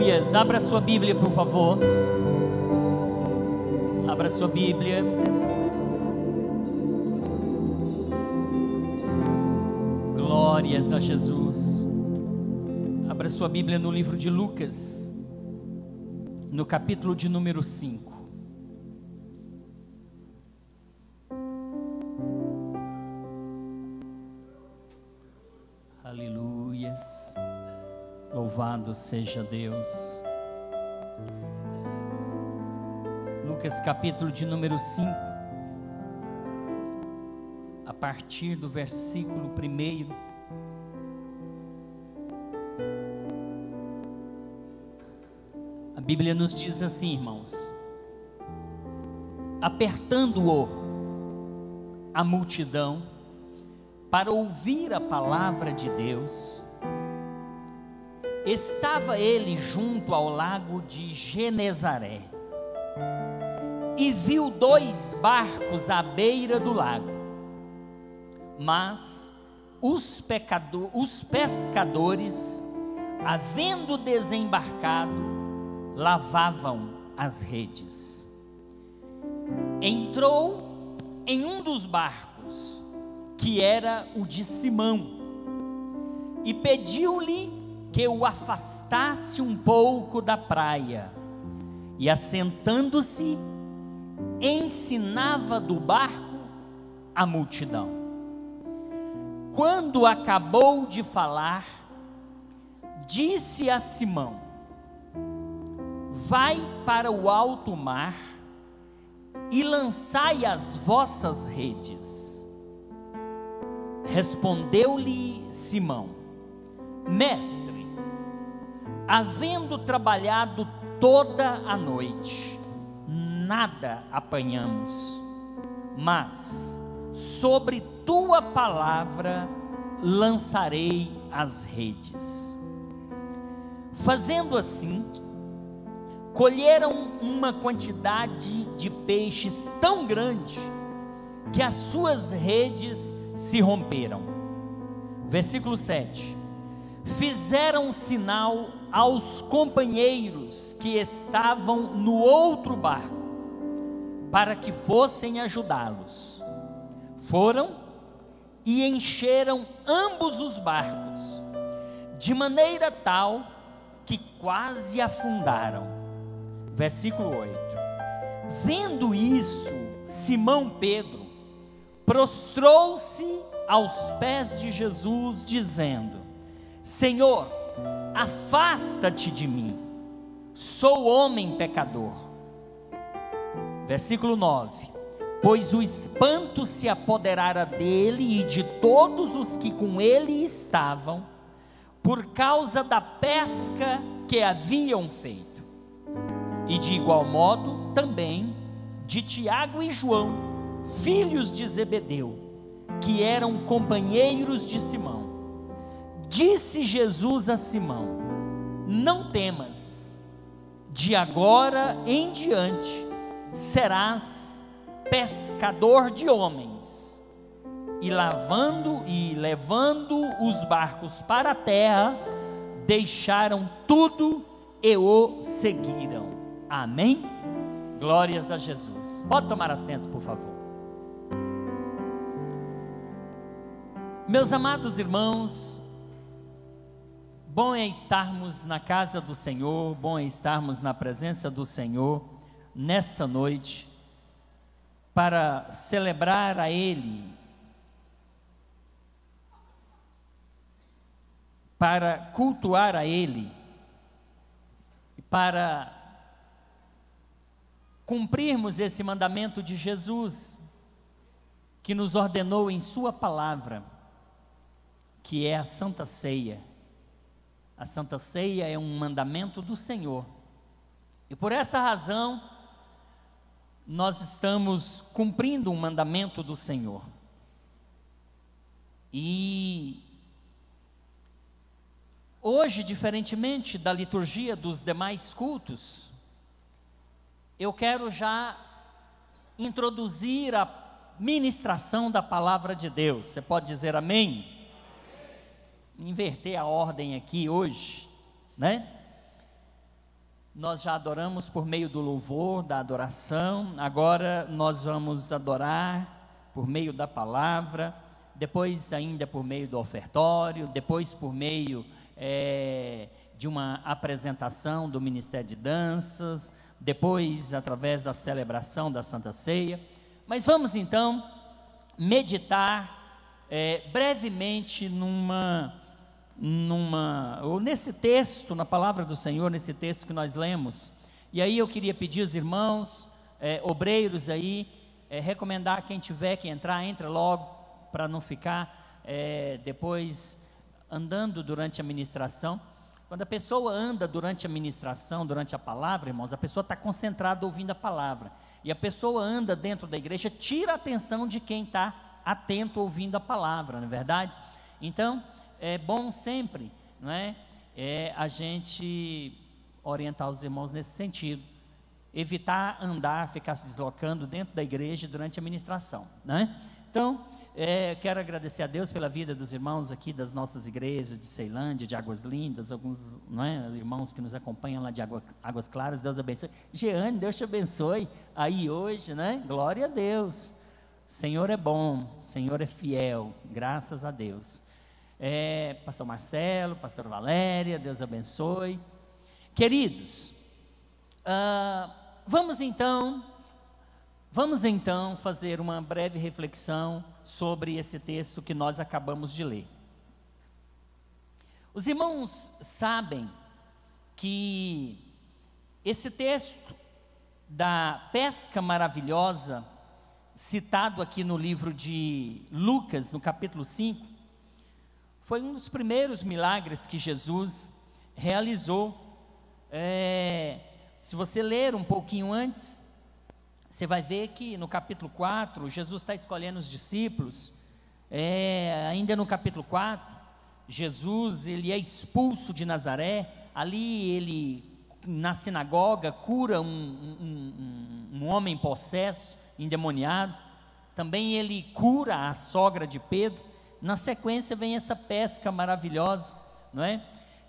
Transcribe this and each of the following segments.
Aleluias. Abra sua Bíblia, por favor. Abra sua Bíblia. Glórias a Jesus. Abra sua Bíblia no livro de Lucas, no capítulo de número 5. Aleluias. Louvado seja Deus. Lucas capítulo de número 5, a partir do versículo 1. A Bíblia nos diz assim, irmãos: apertando-o a multidão para ouvir a palavra de Deus, estava ele junto ao lago de Genezaré, e viu 2 barcos à beira do lago, mas os pescadores, havendo desembarcado, lavavam as redes. Entrou em um dos barcos, que era o de Simão, e pediu-lhe que o afastasse um pouco da praia, e assentando-se, ensinava do barco a multidão. Quando acabou de falar, disse a Simão: vai para o alto mar e lançai as vossas redes. Respondeu-lhe Simão: mestre, havendo trabalhado toda a noite, nada apanhamos, mas sobre tua palavra lançarei as redes. Fazendo assim, colheram uma quantidade de peixes tão grande que as suas redes se romperam. Versículo 7. Fizeram sinal aos companheiros que estavam no outro barco, para que fossem ajudá-los. Foram e encheram ambos os barcos, de maneira tal que quase afundaram. Versículo 8. Vendo isso, Simão Pedro prostrou-se aos pés de Jesus, dizendo: Senhor, afasta-te de mim, sou homem pecador. Versículo 9. Pois o espanto se apoderara dele e de todos os que com ele estavam, por causa da pesca que haviam feito. E de igual modo também de Tiago e João, filhos de Zebedeu, que eram companheiros de Simão. Disse Jesus a Simão: não temas, de agora em diante serás pescador de homens. E levando os barcos para a terra, deixaram tudo e o seguiram. Amém? Glórias a Jesus. Pode tomar assento, por favor. Meus amados irmãos, bom é estarmos na casa do Senhor, bom é estarmos na presença do Senhor nesta noite, para celebrar a Ele, para cultuar a Ele, para cumprirmos esse mandamento de Jesus, que nos ordenou em sua palavra, que é a Santa Ceia. A Santa Ceia é um mandamento do Senhor, e por essa razão, nós estamos cumprindo um mandamento do Senhor. E hoje, diferentemente da liturgia dos demais cultos, eu quero já introduzir a ministração da palavra de Deus. Você pode dizer amém? Inverter a ordem aqui hoje, né? Nós já adoramos por meio do louvor, da adoração, agora nós vamos adorar por meio da palavra, depois ainda por meio do ofertório, depois por meio de uma apresentação do Ministério de Danças, depois através da celebração da Santa Ceia. Mas vamos então meditar brevemente ou nesse texto, na palavra do Senhor, nesse texto que nós lemos. E aí eu queria pedir aos irmãos, obreiros aí, recomendar quem tiver que entrar, entra logo, para não ficar depois andando durante a ministração. Quando a pessoa anda durante a ministração, durante a palavra, irmãos, a pessoa está concentrada ouvindo a palavra, e a pessoa anda dentro da igreja, tira a atenção de quem está atento ouvindo a palavra, não é verdade? Então, é bom sempre, não é? A gente orientar os irmãos nesse sentido, evitar andar, ficar se deslocando dentro da igreja durante a ministração, né? Então, quero agradecer a Deus pela vida dos irmãos aqui das nossas igrejas de Ceilândia, de Águas Lindas, alguns, não é, irmãos que nos acompanham lá de Águas Claras. Deus abençoe. Jeane, Deus te abençoe aí hoje, né? Glória a Deus. Senhor é bom, Senhor é fiel, graças a Deus. Pastor Marcelo, Pastor Valéria, Deus abençoe. Queridos, vamos então fazer uma breve reflexão sobre esse texto que nós acabamos de ler. Os irmãos sabem que esse texto da pesca maravilhosa, citado aqui no livro de Lucas, no capítulo 5, foi um dos primeiros milagres que Jesus realizou. Se você ler um pouquinho antes, você vai ver que no capítulo 4, Jesus está escolhendo os discípulos. Ainda no capítulo 4, Jesus ele é expulso de Nazaré. Ali ele, na sinagoga, cura um homem possesso, endemoniado. Também ele cura a sogra de Pedro. Na sequência vem essa pesca maravilhosa, não é?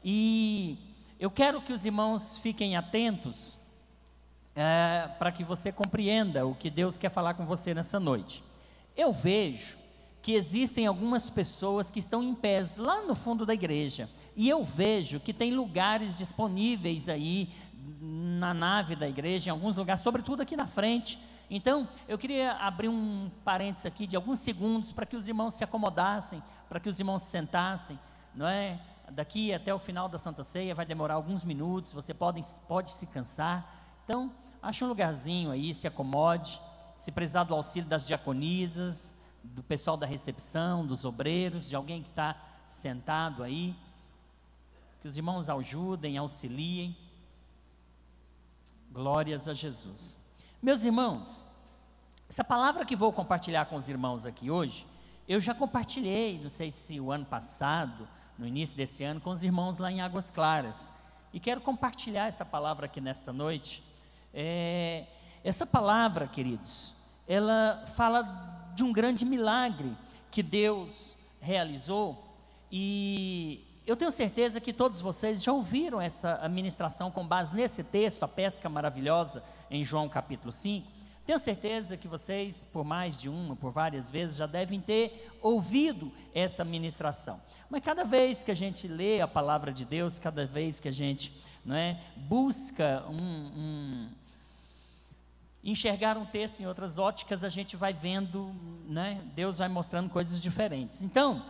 E eu quero que os irmãos fiquem atentos, para que você compreenda o que Deus quer falar com você nessa noite. Eu vejo que existem algumas pessoas que estão em pés lá no fundo da igreja, e eu vejo que tem lugares disponíveis aí na nave da igreja, em alguns lugares, sobretudo aqui na frente. Então, eu queria abrir um parênteses aqui de alguns segundos, para que os irmãos se acomodassem, para que os irmãos se sentassem, não é? Daqui até o final da Santa Ceia vai demorar alguns minutos, você pode se cansar. Então, ache um lugarzinho aí, se acomode. Se precisar do auxílio das diaconisas, do pessoal da recepção, dos obreiros, de alguém que está sentado aí, que os irmãos ajudem, auxiliem. Glórias a Jesus. Meus irmãos, essa palavra que vou compartilhar com os irmãos aqui hoje, eu já compartilhei, não sei se o ano passado, no início desse ano, com os irmãos lá em Águas Claras, e quero compartilhar essa palavra aqui nesta noite. Essa palavra, queridos, ela fala de um grande milagre que Deus realizou, e eu tenho certeza que todos vocês já ouviram essa ministração com base nesse texto, a pesca maravilhosa, em João capítulo 5. Tenho certeza que vocês, por mais de uma, por várias vezes, já devem ter ouvido essa ministração. Mas cada vez que a gente lê a palavra de Deus, cada vez que a gente, não é, busca enxergar um texto em outras óticas, a gente vai vendo, né, Deus vai mostrando coisas diferentes. Então,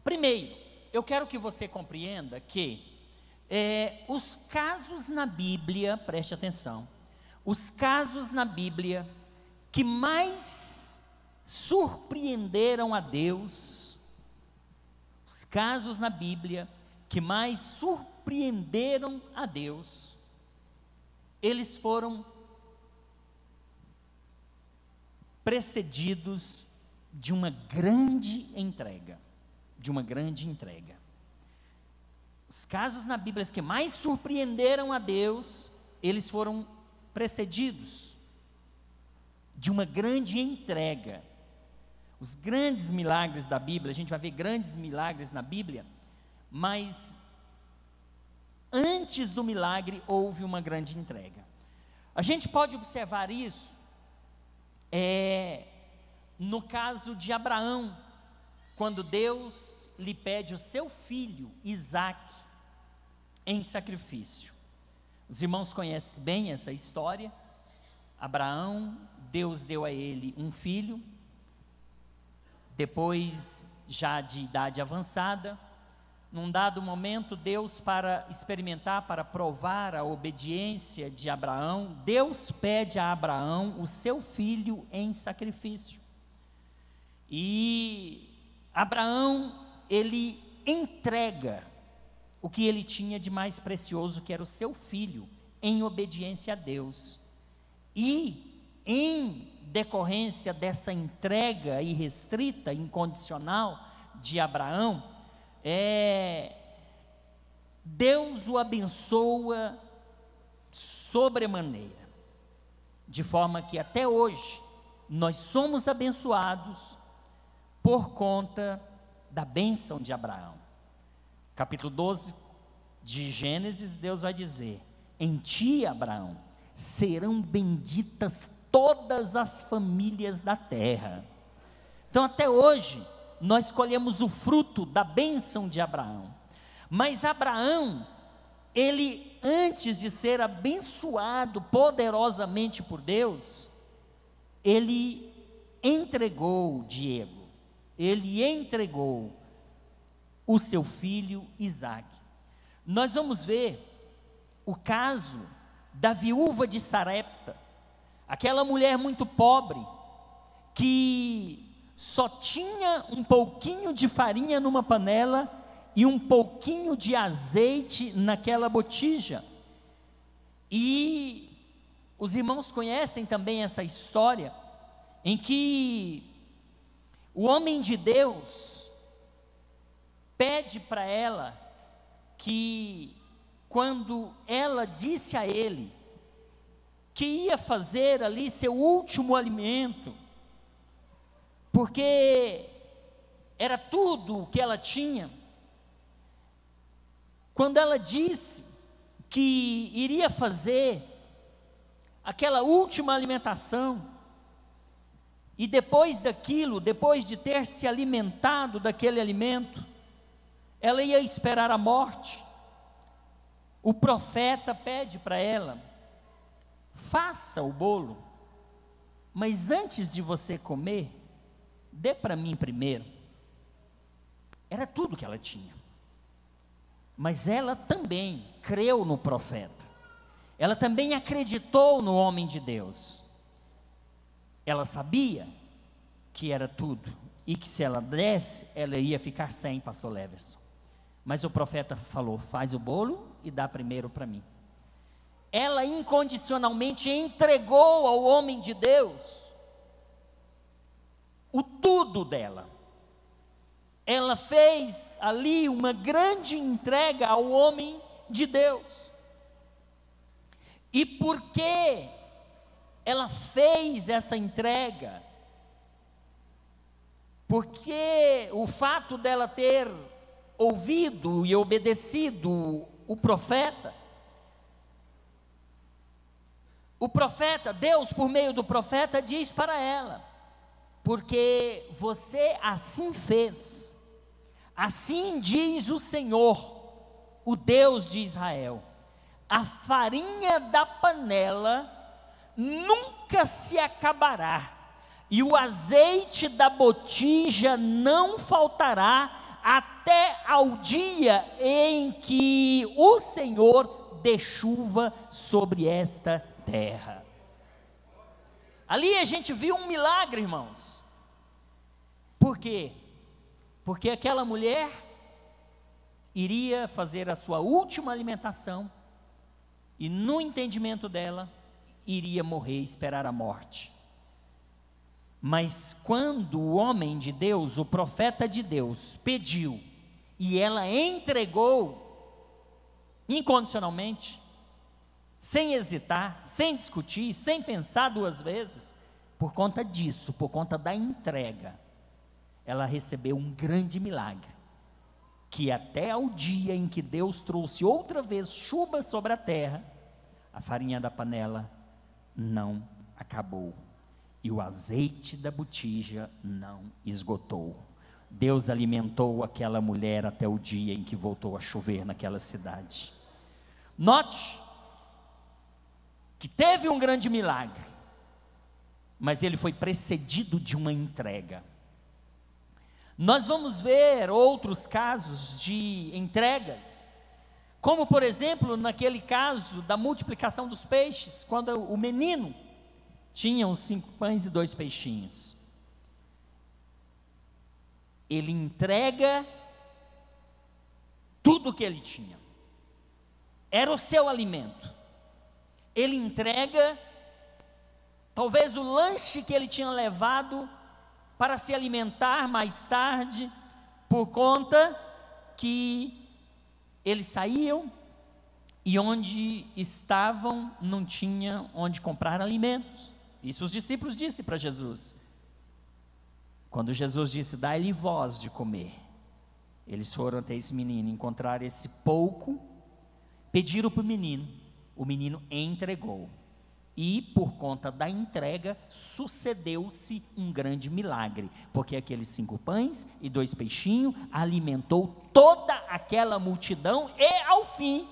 primeiro, eu quero que você compreenda que os casos na Bíblia, preste atenção, os casos na Bíblia que mais surpreenderam a Deus, os casos na Bíblia que mais surpreenderam a Deus, eles foram precedidos de uma grande entrega, Os casos na Bíblia que mais surpreenderam a Deus, eles foram precedidos de uma grande entrega. Os grandes milagres da Bíblia, a gente vai ver grandes milagres na Bíblia, mas antes do milagre houve uma grande entrega. A gente pode observar isso no caso de Abraão, quando Deus lhe pede o seu filho Isaque em sacrifício. Os irmãos conhecem bem essa história. Abraão, Deus deu a ele um filho, depois já de idade avançada. Num dado momento, Deus, para experimentar, para provar a obediência de Abraão, Deus pede a Abraão o seu filho em sacrifício. E Abraão, ele entrega o que ele tinha de mais precioso, que era o seu filho, em obediência a Deus. E em decorrência dessa entrega irrestrita, incondicional de Abraão, Deus o abençoa sobremaneira, de forma que até hoje nós somos abençoados por conta da bênção de Abraão. Capítulo 12 de Gênesis, Deus vai dizer: em ti, Abraão, serão benditas todas as famílias da terra. Então até hoje nós colhemos o fruto da bênção de Abraão. Mas Abraão, ele, antes de ser abençoado poderosamente por Deus, ele entregou Diego, ele entregou o seu filho Isaque. Nós vamos ver o caso da viúva de Sarepta, aquela mulher muito pobre, que só tinha um pouquinho de farinha numa panela e um pouquinho de azeite naquela botija. E os irmãos conhecem também essa história, em que o homem de Deus pede para ela que, quando ela disse a ele que ia fazer ali seu último alimento, porque era tudo o que ela tinha, quando ela disse que iria fazer aquela última alimentação, e depois daquilo, depois de ter se alimentado daquele alimento, ela ia esperar a morte, o profeta pede para ela: faça o bolo, mas antes de você comer, dê para mim primeiro. Era tudo que ela tinha, mas ela também creu no profeta, ela também acreditou no homem de Deus. Ela sabia que era tudo, e que se ela desse, ela ia ficar sem, pastor Leverson. Mas o profeta falou: faz o bolo e dá primeiro para mim. Ela incondicionalmente entregou ao homem de Deus o tudo dela. Ela fez ali uma grande entrega ao homem de Deus. E porque ela fez essa entrega, porque o fato dela ter ouvido e obedecido o profeta, Deus, por meio do profeta, diz para ela: porque você assim fez, assim diz o Senhor, o Deus de Israel, a farinha da panela nunca se acabará, e o azeite da botija não faltará, até ao dia em que o Senhor dê chuva sobre esta terra. Ali a gente viu um milagre, irmãos. Por quê? Porque aquela mulher iria fazer a sua última alimentação, e no entendimento dela, iria morrer, esperar a morte. Mas quando o homem de Deus, o profeta de Deus, pediu, e ela entregou incondicionalmente, sem hesitar, sem discutir, sem pensar duas vezes, por conta disso, por conta da entrega, ela recebeu um grande milagre. que até ao dia em que Deus trouxe outra vez chuva sobre a terra, a farinha da panela não acabou, e o azeite da botija não esgotou. Deus alimentou aquela mulher até o dia em que voltou a chover naquela cidade. Note que teve um grande milagre, mas ele foi precedido de uma entrega. Nós vamos ver outros casos de entregas, como por exemplo, naquele caso da multiplicação dos peixes, quando o menino tinha os 5 pães e 2 peixinhos. Ele entrega tudo o que ele tinha, era o seu alimento. Ele entrega talvez o lanche que ele tinha levado para se alimentar mais tarde, por conta que eles saíam e onde estavam não tinha onde comprar alimentos. Isso os discípulos disseram para Jesus. Quando Jesus disse: dai-lhe vós de comer, eles foram até esse menino, encontraram esse pouco, pediram para o menino entregou. E por conta da entrega, sucedeu-se um grande milagre, porque aqueles 5 pães e 2 peixinhos alimentou toda aquela multidão, e ao fim,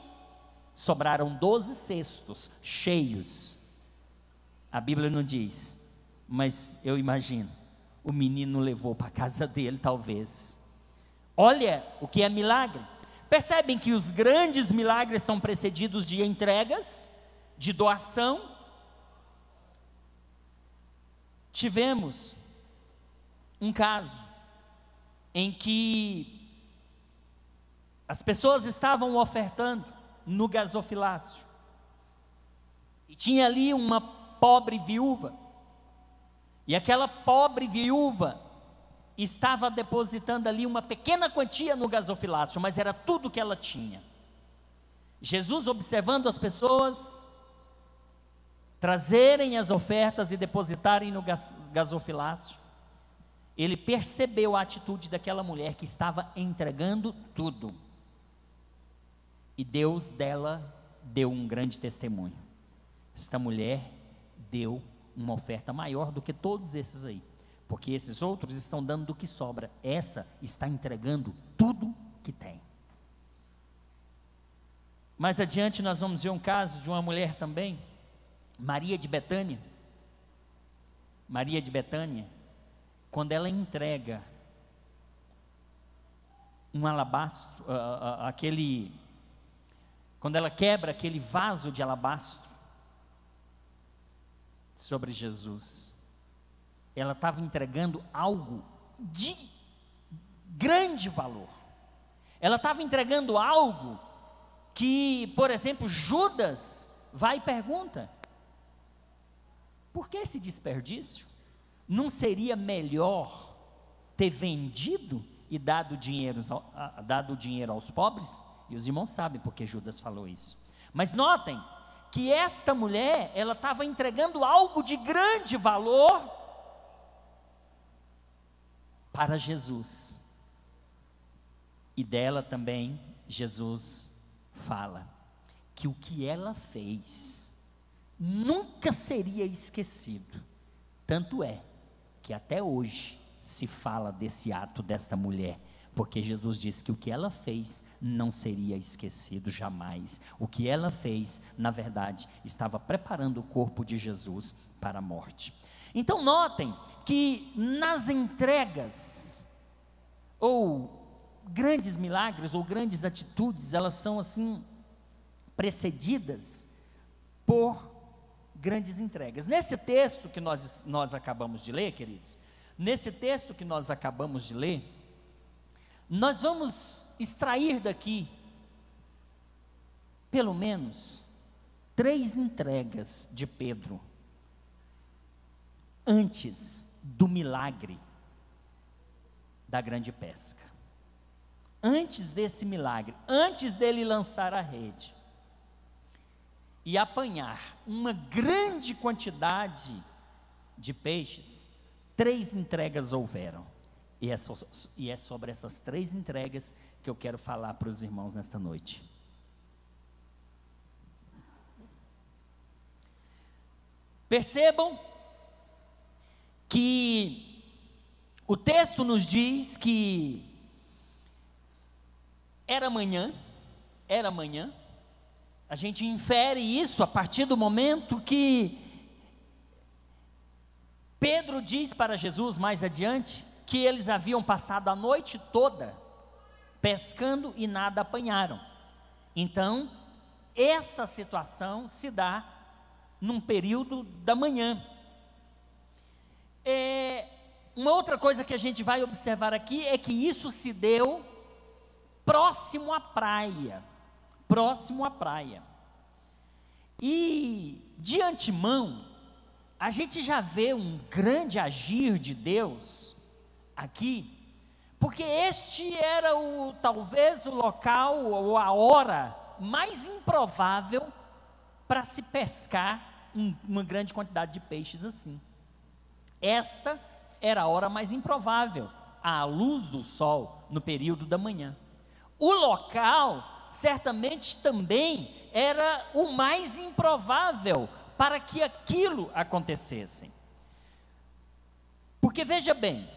sobraram 12 cestos cheios. A Bíblia não diz, mas eu imagino, o menino levou para a casa dele talvez. Olha o que é milagre. Percebem que os grandes milagres são precedidos de entregas, de doação. Tivemos um caso em que as pessoas estavam ofertando no gasofilácio, e tinha ali uma pobre viúva, e aquela pobre viúva estava depositando ali uma pequena quantia no gasofilácio, mas era tudo que ela tinha. Jesus, observando as pessoas trazerem as ofertas e depositarem no gasofilácio, ele percebeu a atitude daquela mulher que estava entregando tudo, e Deus dela deu um grande testemunho. Esta mulher deu uma oferta maior do que todos esses aí, porque esses outros estão dando do que sobra, essa está entregando tudo que tem. Mais adiante nós vamos ver um caso de uma mulher também, Maria de Betânia. Maria de Betânia, quando ela entrega um alabastro, quando ela quebra aquele vaso de alabastro sobre Jesus, ela estava entregando algo de grande valor. Ela estava entregando algo que, por exemplo, Judas vai e pergunta: por que esse desperdício? Não seria melhor ter vendido e dado dinheiro aos pobres? E os irmãos sabem porque Judas falou isso. Mas notem que esta mulher, ela estava entregando algo de grande valor para Jesus. E dela também Jesus fala que o que ela fez nunca seria esquecido. Tanto é que até hoje se fala desse ato desta mulher, porque Jesus disse que o que ela fez não seria esquecido jamais. O que ela fez, na verdade, estava preparando o corpo de Jesus para a morte. Então notem que nas entregas, ou grandes milagres, ou grandes atitudes, elas são assim precedidas por grandes entregas. Nesse texto que nós acabamos de ler, queridos, nesse texto que nós acabamos de ler, nós vamos extrair daqui pelo menos 3 entregas de Pedro antes do milagre da grande pesca. Antes desse milagre, antes dele lançar a rede e apanhar uma grande quantidade de peixes, 3 entregas houveram. E é sobre essas 3 entregas que eu quero falar para os irmãos nesta noite. Percebam que o texto nos diz que era manhã, a gente infere isso a partir do momento que Pedro diz para Jesus mais adiante, que eles haviam passado a noite toda pescando e nada apanharam. Então, essa situação se dá num período da manhã. Uma outra coisa que a gente vai observar aqui é que isso se deu próximo à praia, e de antemão, a gente já vê um grande agir de Deus aqui, porque este era talvez o local ou a hora mais improvável para se pescar uma grande quantidade de peixes assim. Esta era a hora mais improvável, à luz do sol, no período da manhã. O local, certamente também, era o mais improvável para que aquilo acontecesse. Porque veja bem,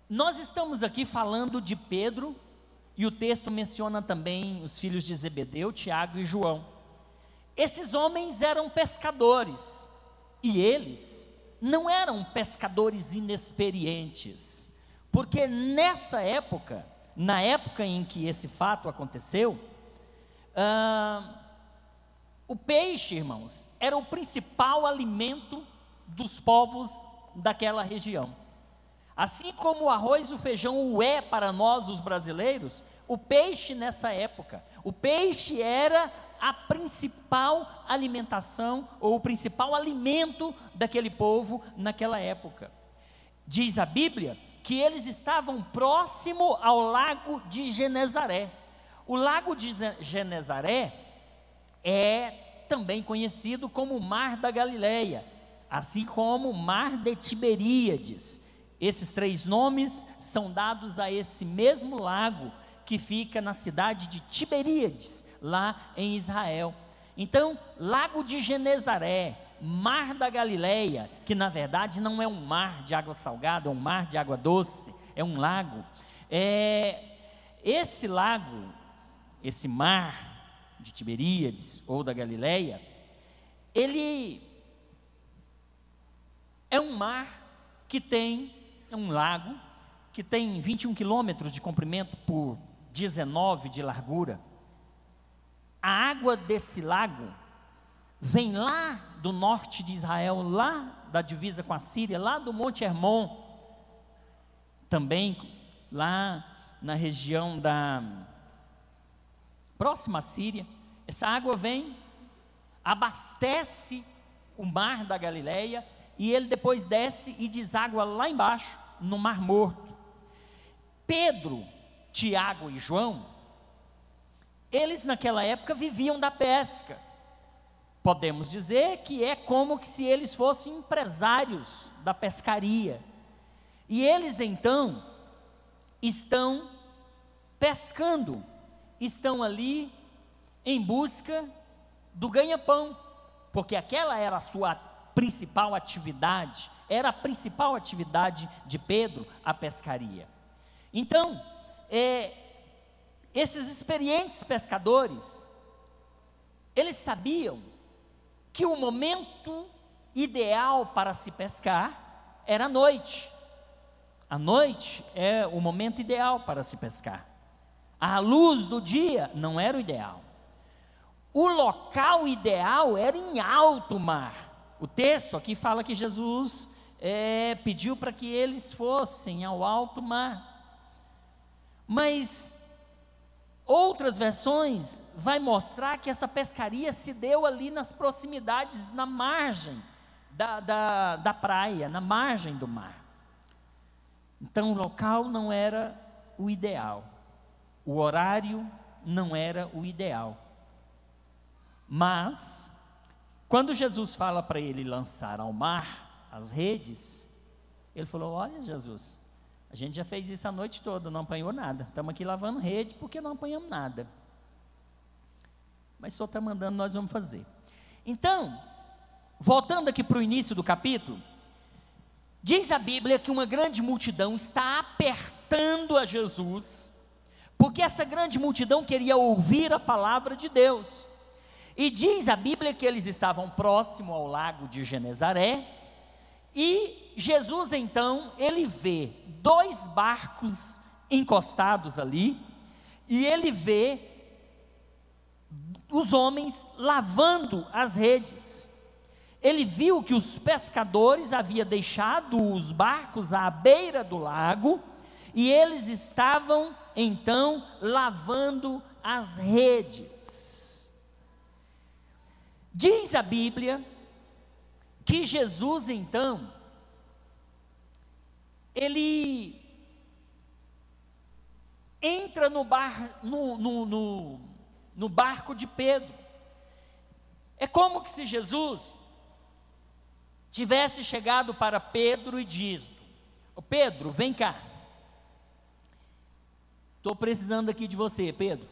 nós estamos aqui falando de Pedro, e o texto menciona também os filhos de Zebedeu, Tiago e João. Esses homens eram pescadores, e eles não eram pescadores inexperientes, porque nessa época, na época em que esse fato aconteceu, o peixe, irmãos, era o principal alimento dos povos daquela região. Assim como o arroz e o feijão o é para nós, os brasileiros, o peixe nessa época, o peixe era a principal alimentação, ou o principal alimento daquele povo naquela época. Diz a Bíblia que eles estavam próximo ao lago de Genezaré. O lago de Genezaré é também conhecido como o Mar da Galileia, assim como o Mar de Tiberíades. Esses três nomes são dados a esse mesmo lago que fica na cidade de Tiberíades, lá em Israel. Então, Lago de Genezaré, Mar da Galileia, que na verdade não é um mar de água salgada, é um mar de água doce, é um lago. Esse lago, esse mar de Tiberíades ou da Galileia, ele é um mar que tem, é um lago que tem 21 quilômetros de comprimento por 19 de largura. A água desse lago vem lá do norte de Israel, lá da divisa com a Síria, lá do Monte Hermon, também lá na região da próxima à Síria. Essa água vem, abastece o mar da Galileia, e ele depois desce e deságua lá embaixo, no Mar Morto. Pedro, Tiago e João, eles naquela época viviam da pesca. Podemos dizer que é como que se eles fossem empresários da pescaria. E eles então estão pescando, estão ali em busca do ganha-pão, porque aquela era a sua principal atividade, era a principal atividade de Pedro, a pescaria. Então, esses experientes pescadores, eles sabiam que o momento ideal para se pescar era a noite. A noite é o momento ideal para se pescar. A luz do dia não era o ideal. O local ideal era em alto mar. O texto aqui fala que Jesus pediu para que eles fossem ao alto mar. Mas outras versões vai mostrar que essa pescaria se deu ali nas proximidades, na margem da praia, na margem do mar. Então o local não era o ideal, o horário não era o ideal. Mas quando Jesus fala para ele lançar ao mar as redes, ele falou: olha, Jesus, A gente já fez isso a noite toda, não apanhou nada. Estamos aqui lavando rede porque não apanhamos nada. Mas o Senhor está mandando, nós vamos fazer. Então, voltando aqui para o início do capítulo, diz a Bíblia que uma grande multidão está apertando a Jesus, porque essa grande multidão queria ouvir a palavra de Deus. E diz a Bíblia que eles estavam próximo ao lago de Genezaré, e Jesus então, ele vê 2 barcos encostados ali, e ele vê os homens lavando as redes. Ele viu que os pescadores haviam deixado os barcos à beira do lago, e eles estavam então lavando as redes. Diz a Bíblia que Jesus então, ele entra no barco de Pedro. É como que se Jesus tivesse chegado para Pedro e dito: "Ô Pedro, vem cá, estou precisando aqui de você, Pedro.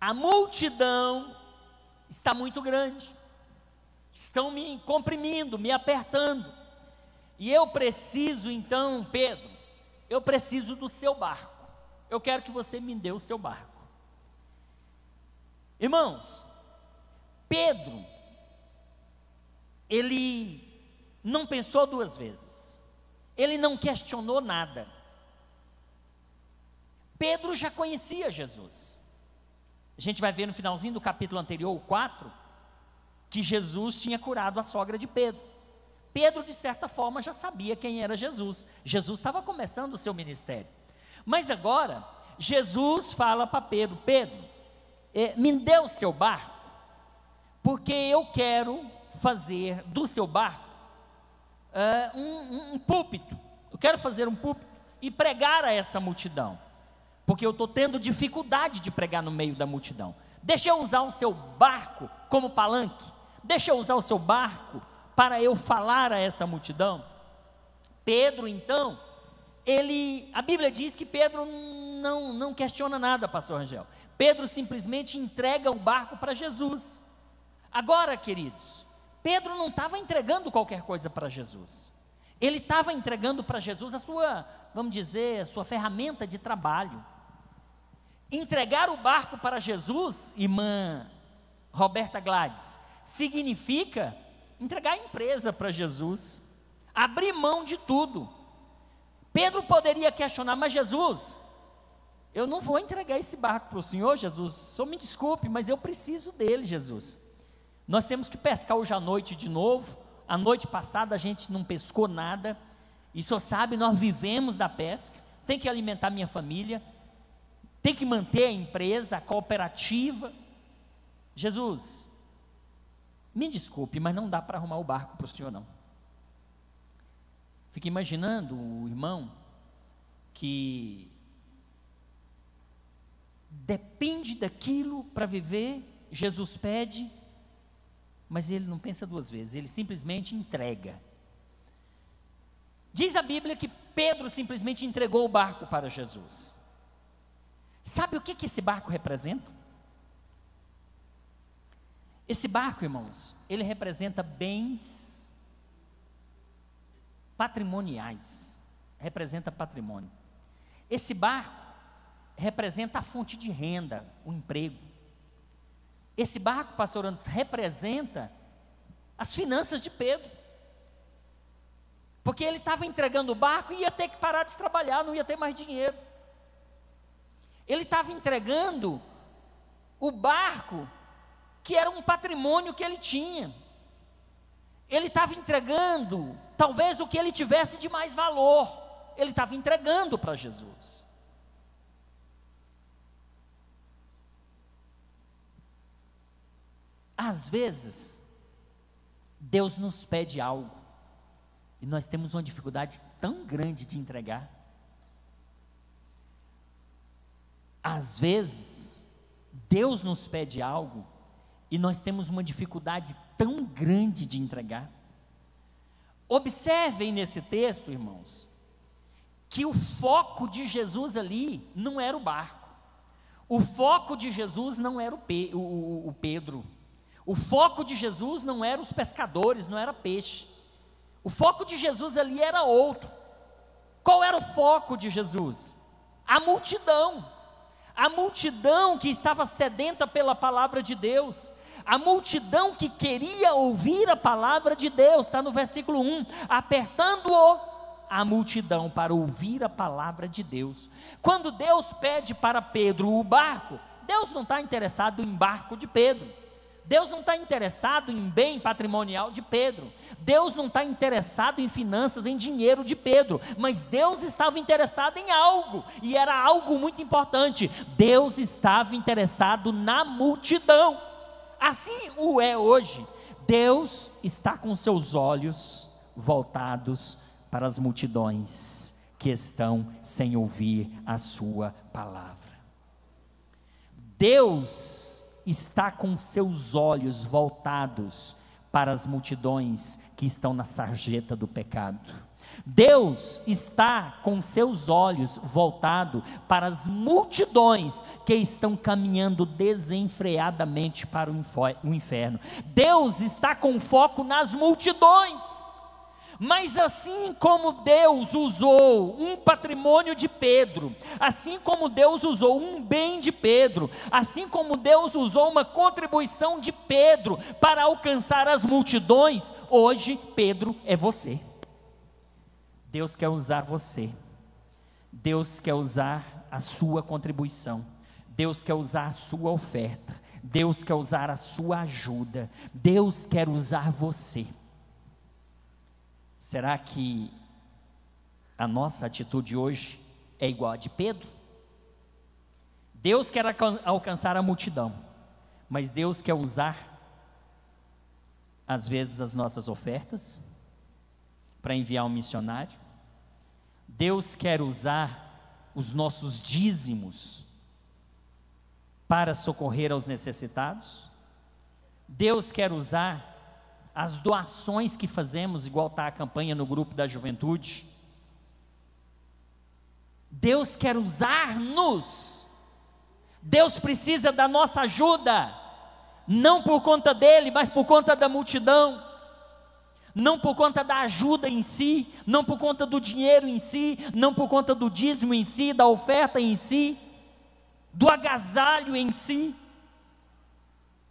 A multidão está muito grande, estão me comprimindo, me apertando, e eu preciso então, Pedro, eu preciso do seu barco, eu quero que você me dê o seu barco." Irmãos, Pedro, ele não pensou 2 vezes, ele não questionou nada. Pedro já conhecia Jesus. A gente vai ver no finalzinho do capítulo anterior, o 4, que Jesus tinha curado a sogra de Pedro. Pedro, de certa forma, já sabia quem era Jesus. Jesus estava começando o seu ministério. Mas agora, Jesus fala para Pedro: "Pedro, me dê o seu barco, porque eu quero fazer do seu barco um púlpito. Eu quero fazer um púlpito e pregar a essa multidão, porque eu estou tendo dificuldade de pregar no meio da multidão. Deixa eu usar o seu barco como palanque, deixa eu usar o seu barco para eu falar a essa multidão." Pedro então, a Bíblia diz que Pedro não questiona nada, pastor Rangel. Pedro simplesmente entrega o barco para Jesus. Agora, queridos, Pedro não estava entregando qualquer coisa para Jesus. Ele estava entregando para Jesus a sua, vamos dizer, a sua ferramenta de trabalho. Entregar o barco para Jesus, irmã Roberta Gladys, significa entregar a empresa para Jesus, abrir mão de tudo. Pedro poderia questionar: "Mas Jesus, eu não vou entregar esse barco para o Senhor, Jesus, só me desculpe, mas eu preciso dele, Jesus. Nós temos que pescar hoje à noite de novo, a noite passada a gente não pescou nada, e o Senhor sabe, nós vivemos da pesca, tem que alimentar minha família, tem que manter a empresa, a cooperativa. Jesus, me desculpe, mas não dá para arrumar o barco para o Senhor não." Fica imaginando o irmão que depende daquilo para viver. Jesus pede, mas ele não pensa 2 vezes, ele simplesmente entrega. Diz a Bíblia que Pedro simplesmente entregou o barco para Jesus. Sabe o que esse barco representa? Esse barco, irmãos, ele representa bens patrimoniais, representa patrimônio. Esse barco representa a fonte de renda, o emprego. Esse barco, pastor Anderson, representa as finanças de Pedro, porque ele estava entregando o barco e ia ter que parar de trabalhar, não ia ter mais dinheiro. Ele estava entregando o barco, que era um patrimônio que ele tinha. Ele estava entregando, talvez, o que ele tivesse de mais valor. Ele estava entregando para Jesus. Às vezes, Deus nos pede algo, e nós temos uma dificuldade tão grande de entregar. Às vezes, Deus nos pede algo, e nós temos uma dificuldade tão grande de entregar. Observem nesse texto, irmãos, que o foco de Jesus ali não era o barco, o foco de Jesus não era o Pedro, o foco de Jesus não era os pescadores, não era peixe, o foco de Jesus ali era outro. Qual era o foco de Jesus? A multidão que estava sedenta pela palavra de Deus, a multidão que queria ouvir a palavra de Deus, está no versículo 1, apertando-o a multidão para ouvir a palavra de Deus. Quando Deus pede para Pedro o barco, Deus não está interessado em barco de Pedro, Deus não está interessado em bem patrimonial de Pedro, Deus não está interessado em finanças, em dinheiro de Pedro, mas Deus estava interessado em algo, e era algo muito importante. Deus estava interessado na multidão, assim o é hoje. Deus está com seus olhos voltados para as multidões que estão sem ouvir a sua palavra. Deus está com seus olhos voltados para as multidões que estão na sarjeta do pecado. Deus está com seus olhos voltados para as multidões que estão caminhando desenfreadamente para o inferno. Deus está com foco nas multidões. Mas assim como Deus usou um patrimônio de Pedro, assim como Deus usou um bem de Pedro, assim como Deus usou uma contribuição de Pedro para alcançar as multidões, hoje Pedro é você. Deus quer usar você, Deus quer usar a sua contribuição, Deus quer usar a sua oferta, Deus quer usar a sua ajuda, Deus quer usar você. Será que a nossa atitude hoje é igual a de Pedro? Deus quer alcançar a multidão, mas Deus quer usar, às vezes, as nossas ofertas para enviar um missionário. Deus quer usar os nossos dízimos para socorrer aos necessitados. Deus quer usar as doações que fazemos, igual está a campanha no grupo da juventude. Deus quer usar-nos. Deus precisa da nossa ajuda, não por conta dele, mas por conta da multidão, não por conta da ajuda em si, não por conta do dinheiro em si, não por conta do dízimo em si, da oferta em si, do agasalho em si.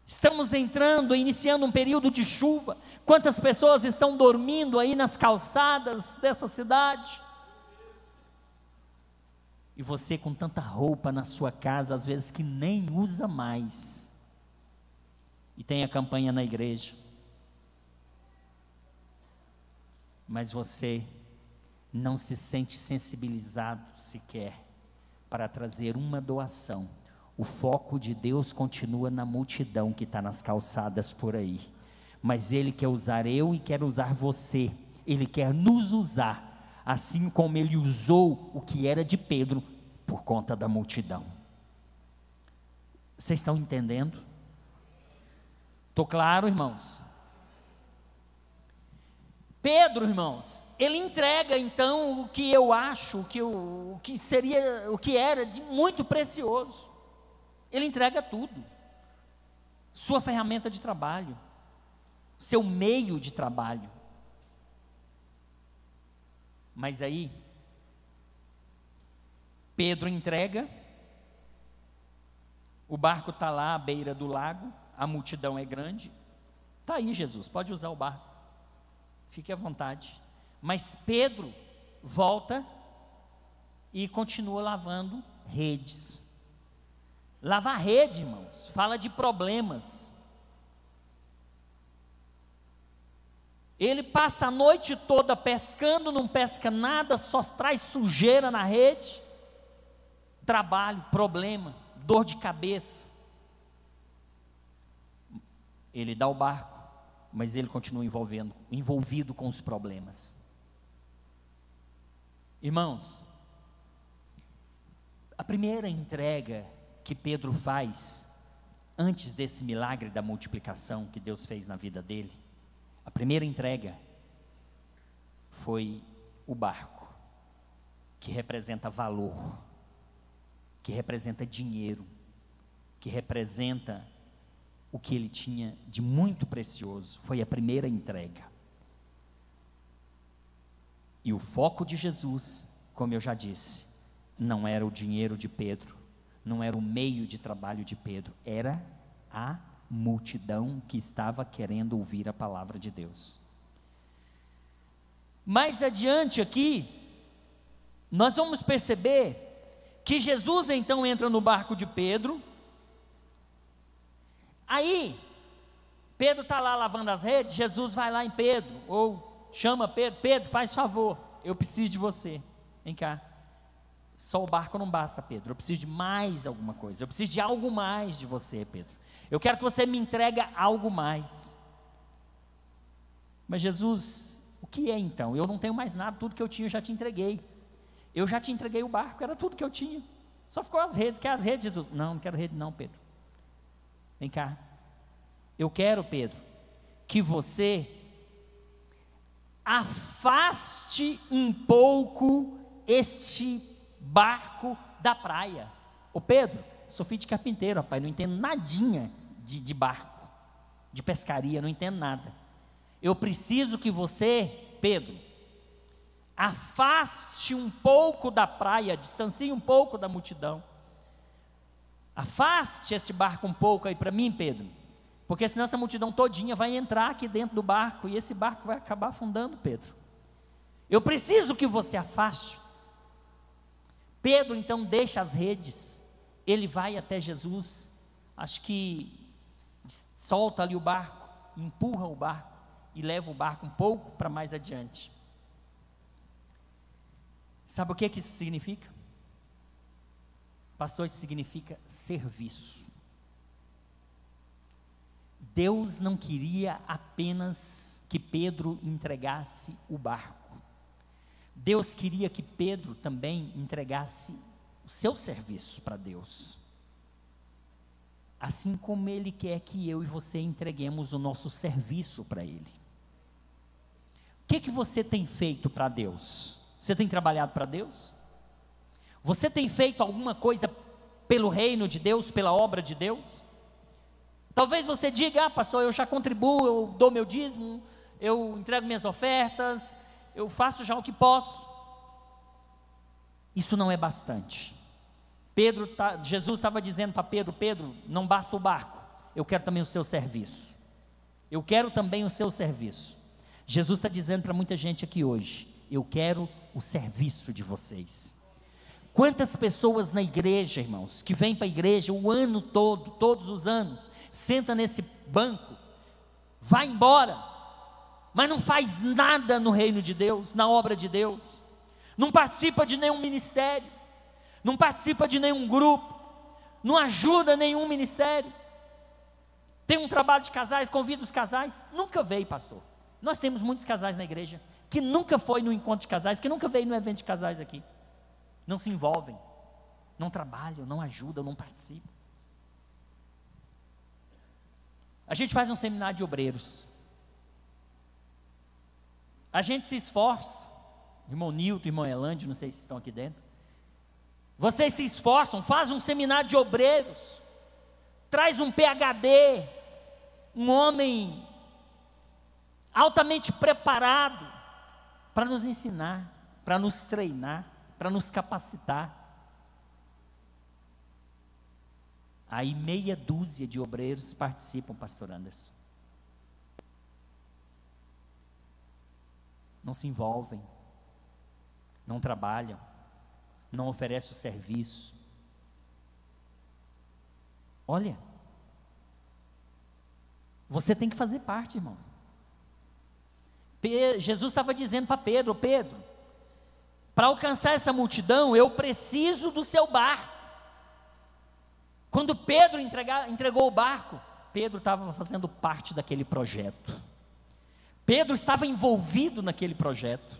Estamos iniciando um período de chuva. Quantas pessoas estão dormindo aí nas calçadas dessa cidade? E você com tanta roupa na sua casa, às vezes que nem usa mais. E tem a campanha na igreja. Mas você não se sente sensibilizado sequer para trazer uma doação. O foco de Deus continua na multidão que está nas calçadas por aí, mas Ele quer usar eu e quer usar você. Ele quer nos usar, assim como Ele usou o que era de Pedro, por conta da multidão. Vocês estão entendendo? Estou claro, irmãos? Pedro, irmãos, ele entrega então o que eu acho, o que era de muito precioso. Ele entrega tudo, sua ferramenta de trabalho, seu meio de trabalho. Mas aí, Pedro entrega, o barco está lá à beira do lago, a multidão é grande, está aí Jesus, pode usar o barco, fique à vontade. Mas Pedro volta e continua lavando redes. Lavar rede, irmãos, fala de problemas. Ele passa a noite toda pescando, não pesca nada, só traz sujeira na rede. Trabalho, problema, dor de cabeça. Ele dá o barco, mas ele continua envolvido com os problemas. Irmãos, a primeira entrega que Pedro faz, antes desse milagre da multiplicação que Deus fez na vida dele, a primeira entrega foi o barco. que representa valor, que representa dinheiro, que representa o que ele tinha de muito precioso. Foi a primeira entrega. E o foco de Jesus, como eu já disse, não era o dinheiro de Pedro, não era o meio de trabalho de Pedro, era a multidão que estava querendo ouvir a palavra de Deus. Mais adiante aqui, nós vamos perceber que Jesus então entra no barco de Pedro. Aí, Pedro está lá lavando as redes, Jesus vai lá em Pedro, ou chama Pedro: Pedro, faz favor, eu preciso de você, vem cá. Só o barco não basta, Pedro, eu preciso de mais alguma coisa, eu preciso de algo mais de você, Pedro. Eu quero que você me entregue algo mais. Mas Jesus, o que é então? Eu não tenho mais nada, tudo que eu tinha eu já te entreguei. Eu já te entreguei o barco, era tudo que eu tinha. Só ficou as redes. Quer as redes, Jesus? Não, não quero rede não, Pedro. Vem cá. Eu quero, Pedro, que você afaste um pouco este barco da praia. Ô Pedro, sou filho de carpinteiro, rapaz, não entendo nadinha de barco, de pescaria, não entendo nada. Eu preciso que você, Pedro, afaste um pouco da praia, distancie um pouco da multidão. Afaste esse barco um pouco aí para mim, Pedro, porque senão essa multidão todinha vai entrar aqui dentro do barco, e esse barco vai acabar afundando, Pedro. Eu preciso que você afaste. Pedro então deixa as redes, ele vai até Jesus, acho que solta ali o barco, empurra o barco, e leva o barco um pouco para mais adiante. Sabe o que isso significa? Pastor, isso significa serviço. Deus não queria apenas que Pedro entregasse o barco. Deus queria que Pedro também entregasse o seu serviço para Deus. Assim como Ele quer que eu e você entreguemos o nosso serviço para Ele. O que você tem feito para Deus? Você tem trabalhado para Deus? Você tem feito alguma coisa pelo reino de Deus, pela obra de Deus? Talvez você diga: pastor, eu já contribuo, eu dou meu dízimo, eu entrego minhas ofertas, eu faço já o que posso. Isso não é bastante. Jesus estava dizendo para Pedro: Pedro, não basta o barco, eu quero também o seu serviço. Eu quero também o seu serviço. Jesus está dizendo para muita gente aqui hoje: eu quero o serviço de vocês. Quantas pessoas na igreja, irmãos, que vêm para a igreja o ano todo, todos os anos, senta nesse banco, vai embora, mas não faz nada no reino de Deus, na obra de Deus, não participa de nenhum ministério, não participa de nenhum grupo, não ajuda nenhum ministério. Tem um trabalho de casais, convida os casais, nunca veio, pastor. Nós temos muitos casais na igreja que nunca foi no encontro de casais, que nunca veio no evento de casais aqui. Não se envolvem, não trabalham, não ajudam, não participam. A gente faz um seminário de obreiros. A gente se esforça, irmão Nilton, irmão Elândio, não sei se estão aqui dentro. Vocês se esforçam, fazem um seminário de obreiros, traz um PhD, um homem altamente preparado para nos ensinar, para nos treinar, para nos capacitar. Aí meia dúzia de obreiros participam, pastor Anderson. Não se envolvem, não trabalham, não oferecem o serviço. Olha, você tem que fazer parte, irmão. Jesus estava dizendo para Pedro: Pedro, para alcançar essa multidão, eu preciso do seu barco. Quando Pedro entregou o barco, Pedro estava fazendo parte daquele projeto. Pedro estava envolvido naquele projeto.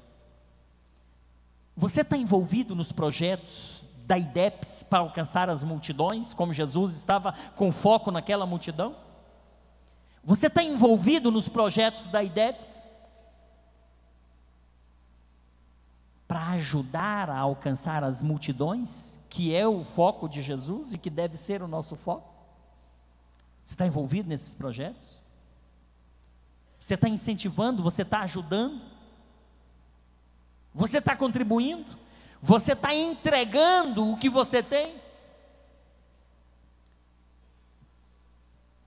Você está envolvido nos projetos da IDEPS para alcançar as multidões, como Jesus estava com foco naquela multidão? Você está envolvido nos projetos da IDEPS? para ajudar a alcançar as multidões, que é o foco de Jesus e que deve ser o nosso foco? Você está envolvido nesses projetos? Você está incentivando? Você está ajudando? Você está contribuindo? Você está entregando o que você tem?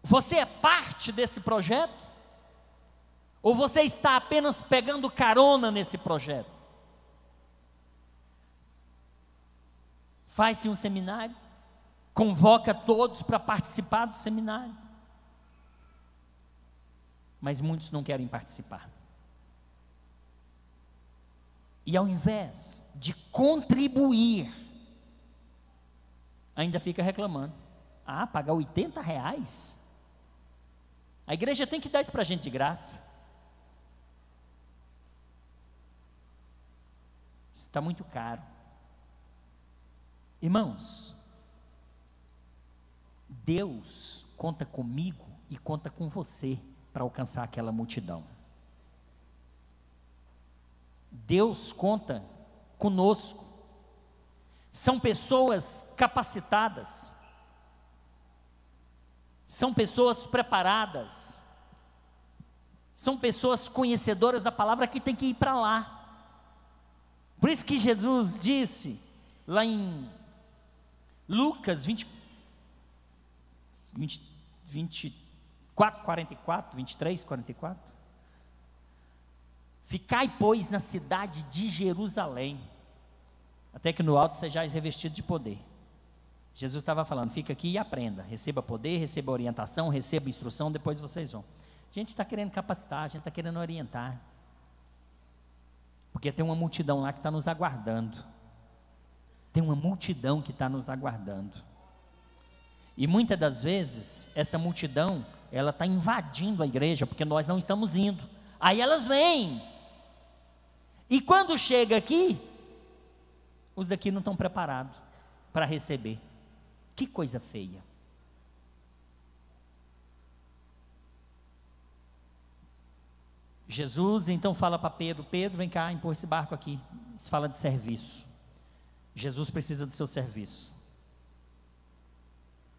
Você é parte desse projeto? Ou você está apenas pegando carona nesse projeto? Faz-se um seminário, convoca todos para participar do seminário, mas muitos não querem participar. E ao invés de contribuir, ainda fica reclamando. Ah, pagar R$80? A igreja tem que dar isso para a gente de graça. Está muito caro. Irmãos, Deus conta comigo e conta com você para alcançar aquela multidão. Deus conta conosco. São pessoas capacitadas, são pessoas preparadas, são pessoas conhecedoras da palavra que tem que ir para lá. Por isso que Jesus disse lá em Lucas 24, 44, 23, 44, ficai, pois, na cidade de Jerusalém, até que no alto sejais revestido de poder. Jesus estava falando, fica aqui e aprenda, receba poder, receba orientação, receba instrução, depois vocês vão. A gente está querendo capacitar, a gente está querendo orientar, porque tem uma multidão lá que está nos aguardando, tem uma multidão que está nos aguardando, e muitas das vezes, essa multidão, ela está invadindo a igreja, porque nós não estamos indo, aí elas vêm, e quando chega aqui, os daqui não estão preparados para receber. Que coisa feia. Jesus então fala para Pedro, Pedro, vem cá, empurra esse barco aqui. Isso fala de serviço. Jesus precisa do seu serviço.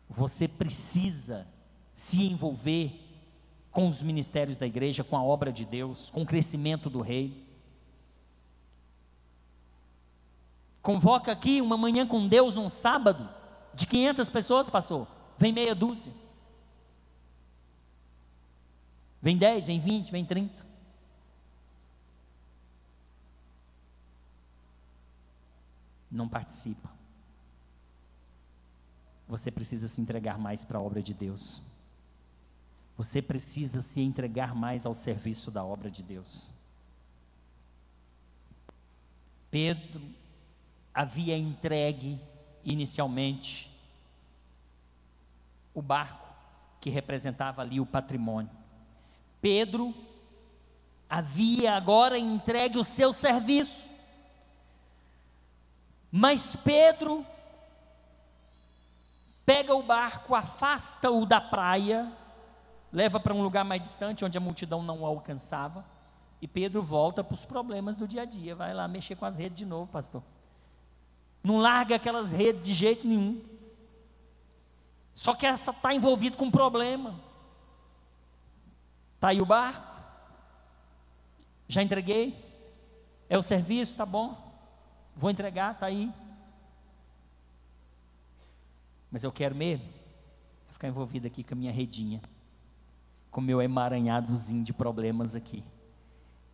Você precisa se envolver com os ministérios da igreja, com a obra de Deus, com o crescimento do reino. Convoca aqui uma manhã com Deus num sábado, de 500 pessoas, pastor, vem meia dúzia, vem 10, vem 20, vem 30, não participa. Você precisa se entregar mais para a obra de Deus, você precisa se entregar mais ao serviço da obra de Deus. Pedro havia entregue inicialmente o barco que representava ali o patrimônio. Pedro havia agora entregue o seu serviço, mas Pedro pega o barco, afasta-o da praia, leva para um lugar mais distante, onde a multidão não o alcançava, e Pedro volta para os problemas do dia a dia, vai lá mexer com as redes de novo, pastor. Não larga aquelas redes de jeito nenhum. Só que essa está envolvida com um problema. Está aí o barco. Já entreguei. É o serviço, está bom. Vou entregar, está aí. Mas eu quero mesmo ficar envolvido aqui com a minha redinha, com o meu emaranhadozinho de problemas aqui.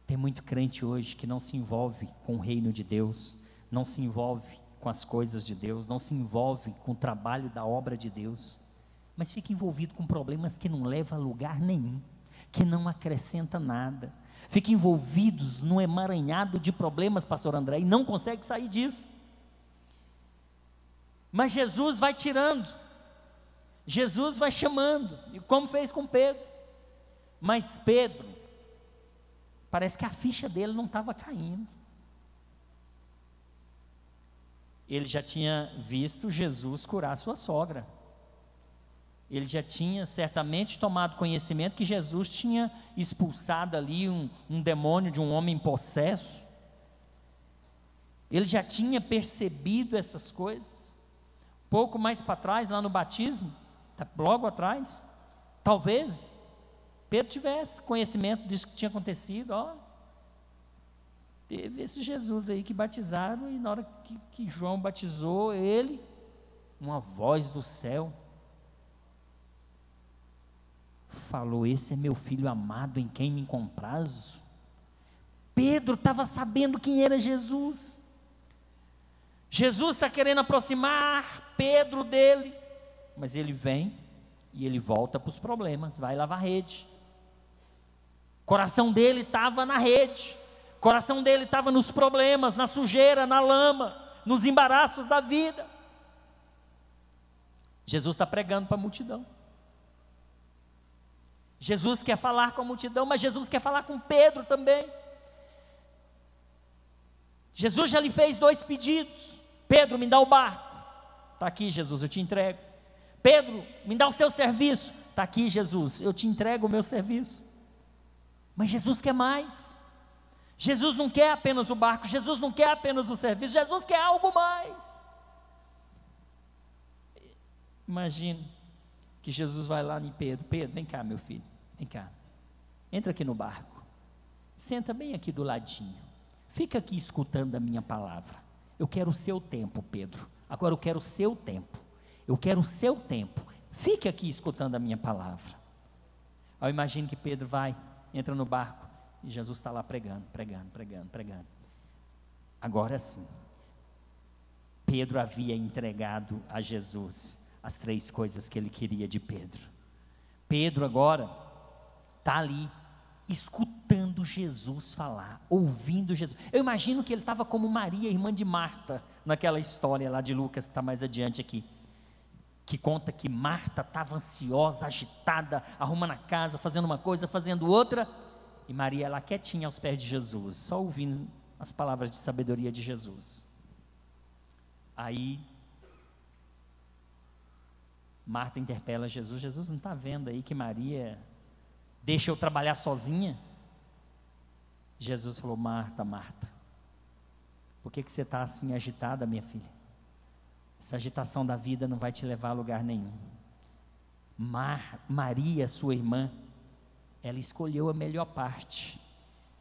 Tem muito crente hoje que não se envolve com o reino de Deus, não se envolve com as coisas de Deus, não se envolve com o trabalho da obra de Deus, mas fica envolvido com problemas que não levam a lugar nenhum, que não acrescenta nada, fica envolvido num emaranhado de problemas, pastor André, e não consegue sair disso. Mas Jesus vai tirando, Jesus vai chamando, e como fez com Pedro. Mas Pedro, parece que a ficha dele não estava caindo. Ele já tinha visto Jesus curar sua sogra. Ele já tinha certamente tomado conhecimento que Jesus tinha expulsado ali um demônio de um homem possesso. Ele já tinha percebido essas coisas. Pouco mais para trás, lá no batismo, logo atrás, talvez Pedro tivesse conhecimento disso que tinha acontecido. Teve esse Jesus aí que batizaram, e na hora que João batizou ele, uma voz do céu falou: esse é meu filho amado, em quem me comprazo. Pedro estava sabendo quem era Jesus. Jesus está querendo aproximar Pedro dele, mas ele vem e ele volta para os problemas, vai lavar rede. O coração dele estava na rede, o coração dele estava nos problemas, na sujeira, na lama, nos embaraços da vida. Jesus está pregando para a multidão. Jesus quer falar com a multidão, mas Jesus quer falar com Pedro também. Jesus já lhe fez 2 pedidos. Pedro, me dá o barco. Está aqui, Jesus, eu te entrego. Pedro, me dá o seu serviço. Está aqui, Jesus, eu te entrego o meu serviço. Mas Jesus quer mais. Jesus não quer apenas o barco, Jesus não quer apenas o serviço, Jesus quer algo mais. Imagine que Jesus vai lá em Pedro: Pedro, vem cá, meu filho, vem cá, entra aqui no barco, senta bem aqui do ladinho, fica aqui escutando a minha palavra. Eu quero o seu tempo, Pedro, agora eu quero o seu tempo, fique aqui escutando a minha palavra. Eu imagino que Pedro vai, entra no barco, e Jesus está lá pregando. Agora sim, Pedro havia entregado a Jesus as 3 coisas que ele queria de Pedro. Pedro agora está ali, escutando Jesus falar, ouvindo Jesus. Eu imagino que ele estava como Maria, irmã de Marta, naquela história lá de Lucas, que está mais adiante aqui, que conta que Marta estava ansiosa, agitada, arrumando a casa, fazendo uma coisa, fazendo outra, e Maria lá quietinha aos pés de Jesus, só ouvindo as palavras de sabedoria de Jesus. Aí Marta interpela Jesus: Jesus não está vendo aí que Maria deixa eu trabalhar sozinha? Jesus falou: Marta, Marta, por que você está assim agitada, minha filha? Essa agitação da vida não vai te levar a lugar nenhum. Maria, sua irmã, ela escolheu a melhor parte.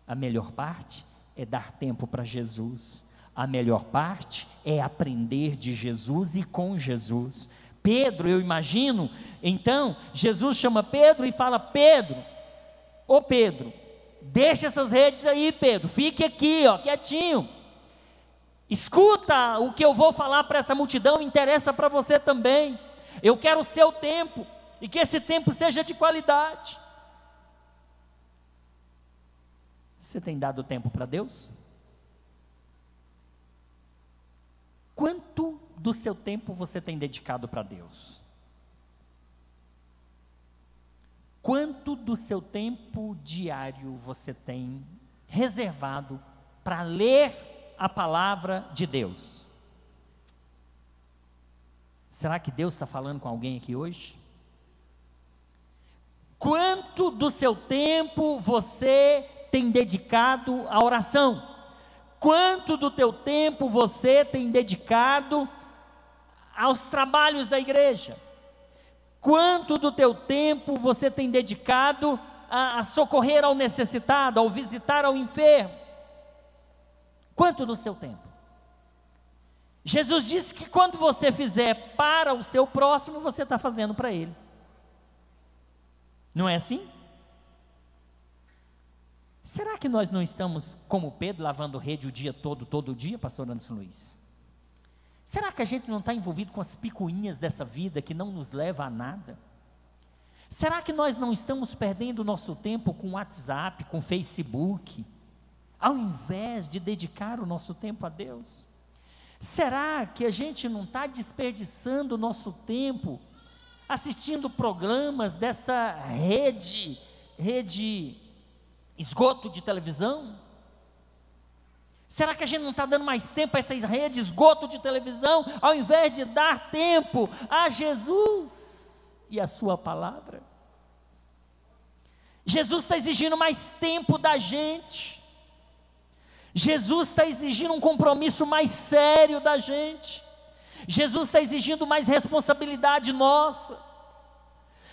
A melhor parte é dar tempo para Jesus. A melhor parte é aprender de Jesus e com Jesus. Pedro, eu imagino, então, Jesus chama Pedro e fala: Pedro, ô Pedro, deixa essas redes aí, Pedro, fique aqui, quietinho, escuta o que eu vou falar para essa multidão, interessa para você também, eu quero o seu tempo, e que esse tempo seja de qualidade. Você tem dado tempo para Deus? Quanto do seu tempo você tem dedicado para Deus? Quanto do seu tempo diário você tem reservado para ler a palavra de Deus? Será que Deus está falando com alguém aqui hoje? Quanto do seu tempo você tem dedicado à oração? Quanto do teu tempo você tem dedicado aos trabalhos da igreja? Quanto do teu tempo você tem dedicado a socorrer ao necessitado, ao visitar ao enfermo? Quanto do seu tempo? Jesus disse que quando você fizer para o seu próximo, você está fazendo para ele. Não é assim? Será que nós não estamos, como Pedro, lavando rede o dia todo dia, pastor Anderson Luiz? Será que a gente não está envolvido com as picuinhas dessa vida que não nos leva a nada? Será que nós não estamos perdendo o nosso tempo com WhatsApp, com Facebook, ao invés de dedicar o nosso tempo a Deus? Será que a gente não está desperdiçando o nosso tempo assistindo programas dessa rede esgoto de televisão? Será que a gente não está dando mais tempo a essas redes esgoto de televisão, ao invés de dar tempo a Jesus e a sua palavra? Jesus está exigindo mais tempo da gente. Jesus está exigindo um compromisso mais sério da gente. Jesus está exigindo mais responsabilidade nossa.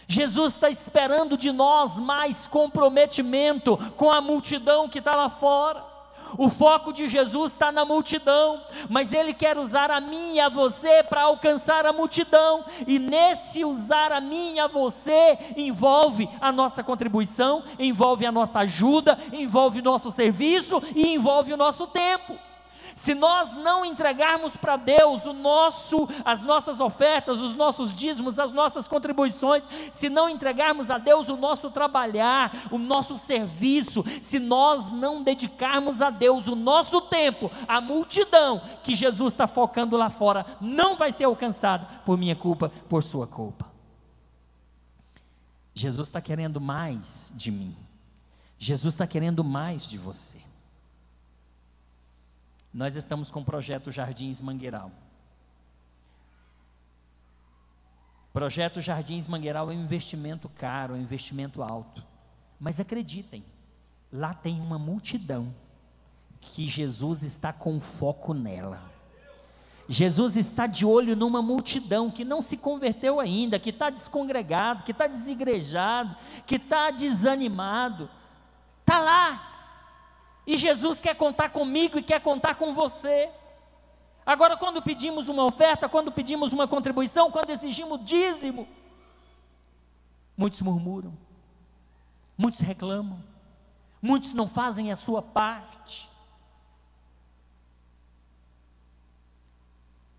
Jesus está esperando de nós mais comprometimento com a multidão que está lá fora. O foco de Jesus está na multidão, mas Ele quer usar a mim e a você para alcançar a multidão, e nesse usar a mim e a você, envolve a nossa contribuição, envolve a nossa ajuda, envolve o nosso serviço e envolve o nosso tempo. Se nós não entregarmos para Deus as nossas ofertas, os nossos dízimos, as nossas contribuições, se não entregarmos a Deus o nosso trabalhar, o nosso serviço, se nós não dedicarmos a Deus o nosso tempo, a multidão que Jesus está focando lá fora não vai ser alcançada por minha culpa, por sua culpa. Jesus está querendo mais de mim. Jesus está querendo mais de você. Nós estamos com o projeto Jardins Mangueiral. Projeto Jardins Mangueiral é um investimento caro, é um investimento alto. Mas acreditem, lá tem uma multidão que Jesus está com foco nela. Jesus está de olho numa multidão que não se converteu ainda, que está descongregado, que está desigrejado, que está desanimado. Está lá. E Jesus quer contar comigo e quer contar com você. Agora, quando pedimos uma oferta, quando pedimos uma contribuição, quando exigimos dízimo, muitos murmuram, muitos reclamam, muitos não fazem a sua parte.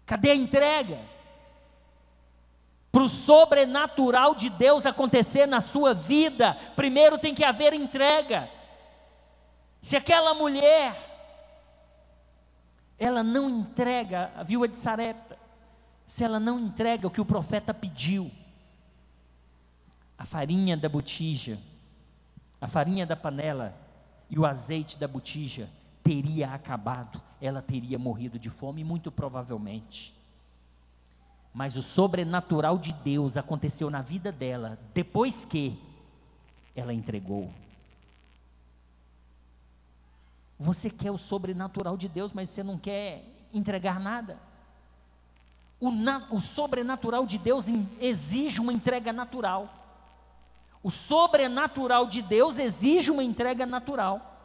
Cadê a entrega? Para o sobrenatural de Deus acontecer na sua vida, primeiro tem que haver entrega. Se aquela mulher, ela não entrega, a viúva de Sarepta, se ela não entrega o que o profeta pediu, a farinha da botija, a farinha da panela e o azeite da botija teria acabado, ela teria morrido de fome, muito provavelmente. Mas o sobrenatural de Deus aconteceu na vida dela, depois que ela entregou. Você quer o sobrenatural de Deus, mas você não quer entregar nada. O sobrenatural de Deus exige uma entrega natural. O sobrenatural de Deus exige uma entrega natural.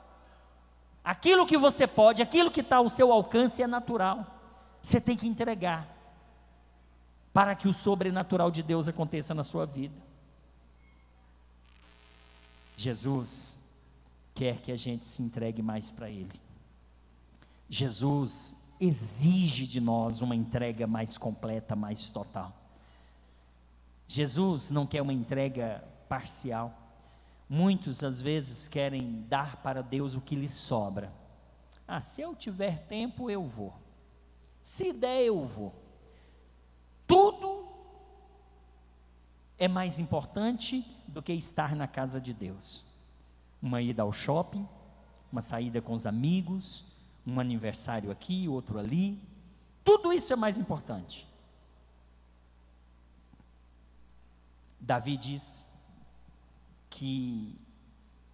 Aquilo que você pode, aquilo que está ao seu alcance é natural. Você tem que entregar, para que o sobrenatural de Deus aconteça na sua vida. Jesus quer que a gente se entregue mais para Ele. Jesus exige de nós uma entrega mais completa, mais total. Jesus não quer uma entrega parcial. Muitos às vezes querem dar para Deus o que lhes sobra. Se eu tiver tempo eu vou, se der eu vou. Tudo é mais importante do que estar na casa de Deus. Uma ida ao shopping, uma saída com os amigos, um aniversário aqui, outro ali, tudo isso é mais importante. Davi diz que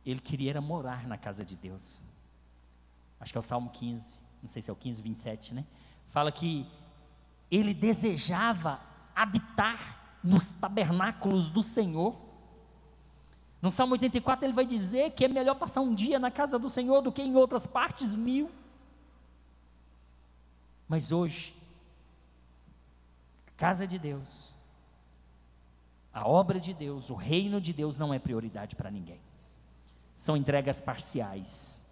ele queria morar na casa de Deus. Acho que é o Salmo 15, não sei se é o 15, 27, né? Fala que ele desejava habitar nos tabernáculos do Senhor. No Salmo 84 ele vai dizer que é melhor passar um dia na casa do Senhor do que em outras partes 1000. Mas hoje, a casa de Deus, a obra de Deus, o reino de Deus não é prioridade para ninguém. São entregas parciais,